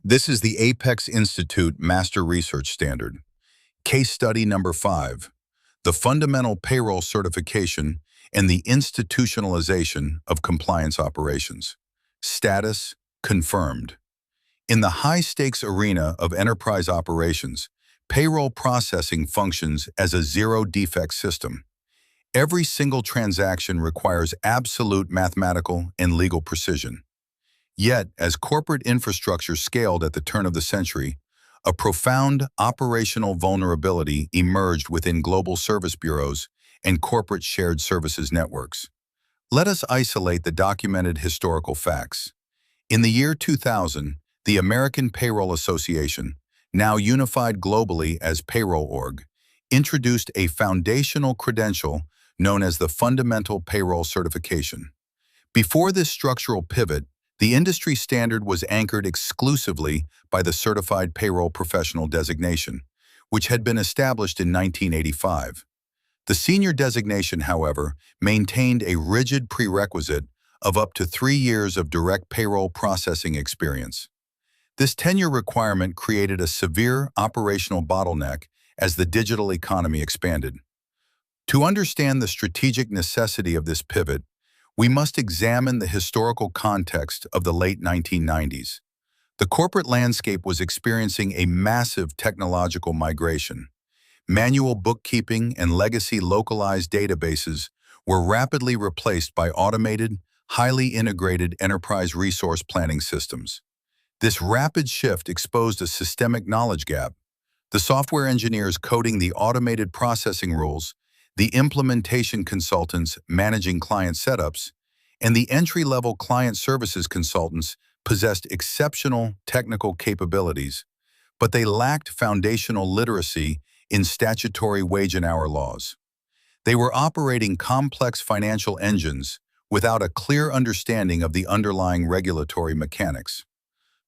This is the Apex Institute Master Research Standard. Case study number 5, the Fundamental Payroll Certification and the Institutionalization of Compliance Operations. Status confirmed. In the high-stakes arena of enterprise operations, payroll processing functions as a zero-defect system. Every single transaction requires absolute mathematical and legal precision. Yet, as corporate infrastructure scaled at the turn of the century, a profound operational vulnerability emerged within global service bureaus and corporate shared services networks. Let us isolate the documented historical facts. In the year 2000, the American Payroll Association, now unified globally as Payroll.org, introduced a foundational credential known as the Fundamental Payroll Certification. Before this structural pivot, the industry standard was anchored exclusively by the Certified Payroll Professional designation, which had been established in 1985. The senior designation, however, maintained a rigid prerequisite of up to 3 years of direct payroll processing experience. This tenure requirement created a severe operational bottleneck as the digital economy expanded. To understand the strategic necessity of this pivot, we must examine the historical context of the late 1990s. The corporate landscape was experiencing a massive technological migration. Manual bookkeeping and legacy localized databases were rapidly replaced by automated, highly integrated enterprise resource planning systems. This rapid shift exposed a systemic knowledge gap. The software engineers coding the automated processing rules, the implementation consultants managing client setups, and the entry-level client services consultants possessed exceptional technical capabilities, but they lacked foundational literacy in statutory wage and hour laws. They were operating complex financial engines without a clear understanding of the underlying regulatory mechanics.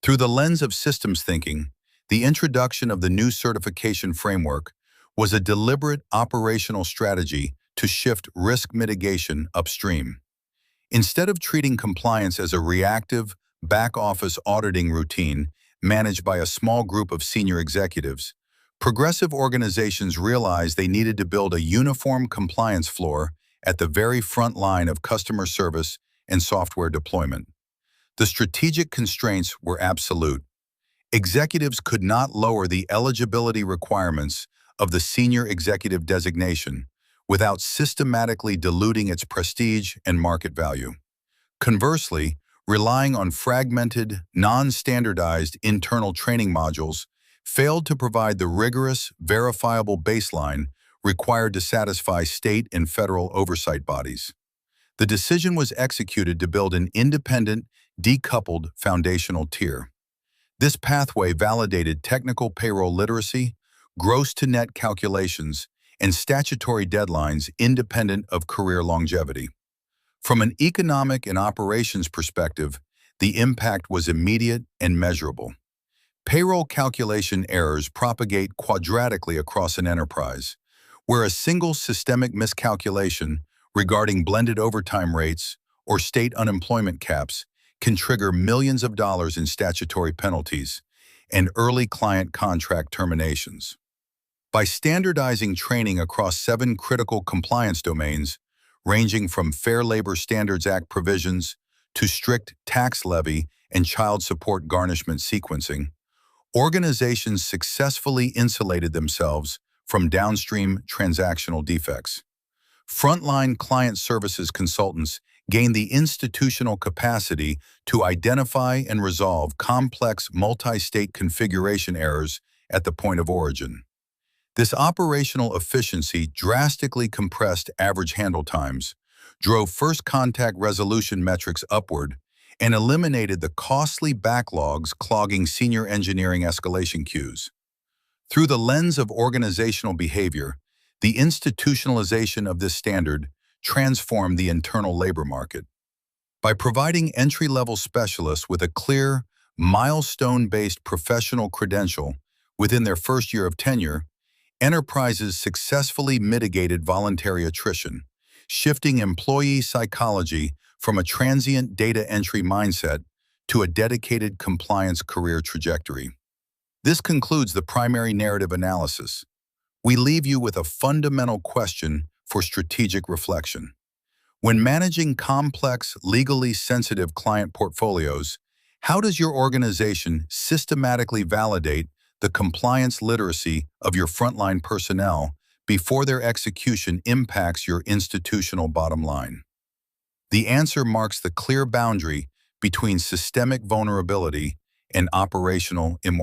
Through the lens of systems thinking, the introduction of the new certification framework was a deliberate operational strategy to shift risk mitigation upstream. Instead of treating compliance as a reactive, back-office auditing routine managed by a small group of senior executives, progressive organizations realized they needed to build a uniform compliance floor at the very front line of customer service and software deployment. The strategic constraints were absolute. Executives could not lower the eligibility requirements of the senior executive designation without systematically diluting its prestige and market value. Conversely, relying on fragmented, non-standardized internal training modules failed to provide the rigorous, verifiable baseline required to satisfy state and federal oversight bodies. The decision was executed to build an independent, decoupled foundational tier. This pathway validated technical payroll literacy, gross-to-net calculations, and statutory deadlines independent of career longevity. From an economic and operations perspective, the impact was immediate and measurable. Payroll calculation errors propagate quadratically across an enterprise, where a single systemic miscalculation regarding blended overtime rates or state unemployment caps can trigger millions of dollars in statutory penalties and early client contract terminations. By standardizing training across 7 critical compliance domains, ranging from Fair Labor Standards Act provisions to strict tax levy and child support garnishment sequencing, organizations successfully insulated themselves from downstream transactional defects. Frontline client services consultants gained the institutional capacity to identify and resolve complex multi-state configuration errors at the point of origin. This operational efficiency drastically compressed average handle times, drove first contact resolution metrics upward, and eliminated the costly backlogs clogging senior engineering escalation queues. Through the lens of organizational behavior, the institutionalization of this standard transformed the internal labor market. By providing entry-level specialists with a clear, milestone-based professional credential within their first year of tenure, enterprises successfully mitigated voluntary attrition, shifting employee psychology from a transient data entry mindset to a dedicated compliance career trajectory. This concludes the primary narrative analysis. We leave you with a fundamental question for strategic reflection. When managing complex, legally sensitive client portfolios, how does your organization systematically validate the compliance literacy of your frontline personnel before their execution impacts your institutional bottom line? The answer marks the clear boundary between systemic vulnerability and operational immortality.